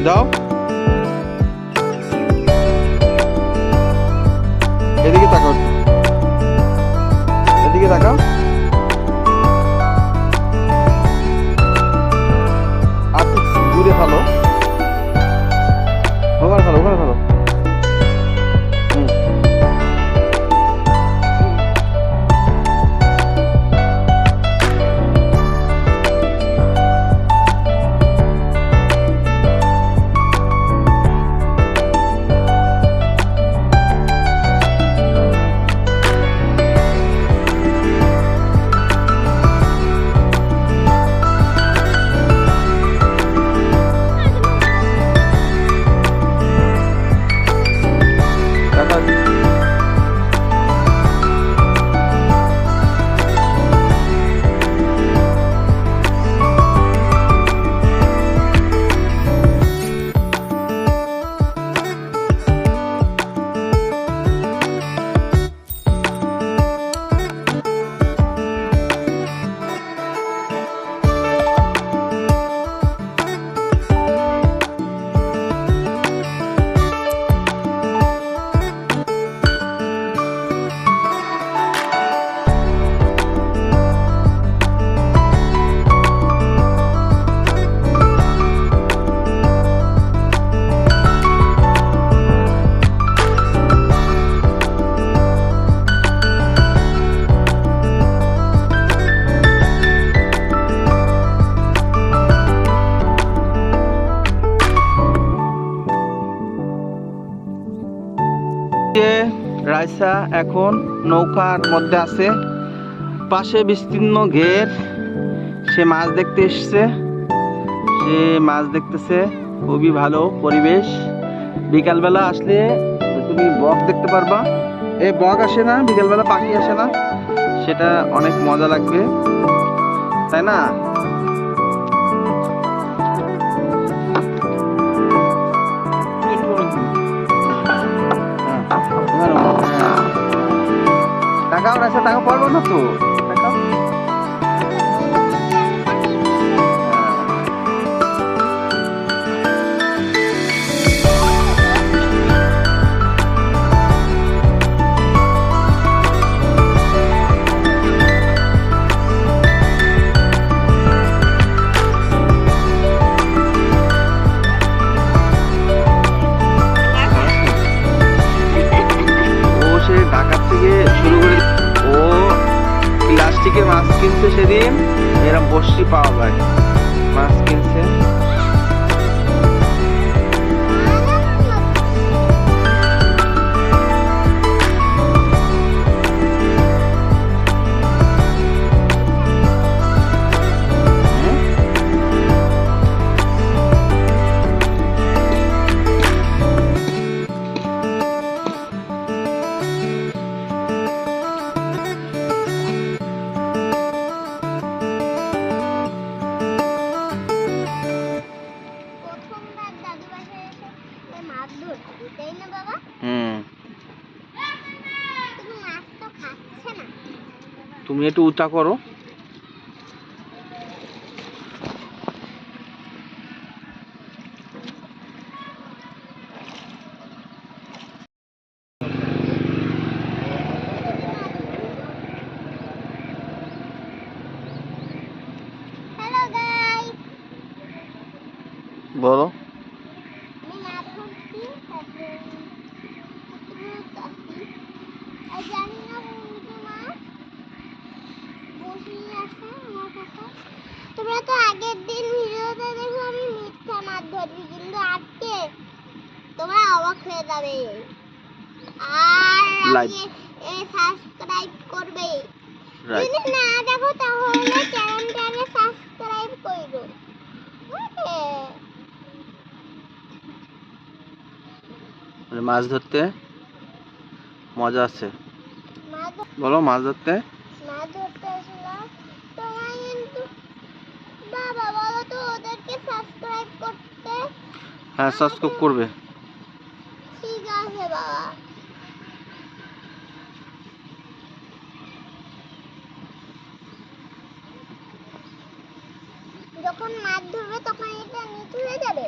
যাও, এদিকে তাকাও, এদিকে তাকাও। আর দূরে ভালো, ওখানে ভালো, ওখানে ভালো। রাইসা এখন নৌকার মধ্যে আছে, পাশে বিস্তীর্ণ ঘের। সে মাছ দেখতে এসছে, সে মাছ দেখতেছে। খুবই ভালো পরিবেশ। বিকালবেলা আসলে তুমি বক দেখতে পারবা। এই বক আসে না বিকালবেলা, পাখি আসে না, সেটা অনেক মজা লাগবে, তাই না? টাকাও রাখছে, টাকা পারবো না তো। ঢাকার থেকে শুরু করে ও প্লাস্টিকে মাছ কিনছে সেদিন, এরকম বসি পাওয়া যায়, মাছ কিনছে। তুমি একটু উঁচা করো। বলো। তোমরা তো আগের দিন ভিডিওতে দেখো আমি মিথ্যা মাছ ধরছি, কিন্তু আজকে তোমরা অবাক হয়ে যাবে। আর সাবস্ক্রাইব করবে, যদি না দেখো তাহলে চ্যানেলটাকে সাবস্ক্রাইব করো। মাছ ধরতে মজা আছে, বলো। মাছ ধরতে আসলাম, তোমার কিন্তু বাবা বলো তো ওদেরকে সাবস্ক্রাইব করতে। হ্যাঁ, সাবস্ক্রাইব করবে। ঠিক আছে বাবা। যখন মাছ ধরবে তখন এটা নিচু হয়ে যাবে।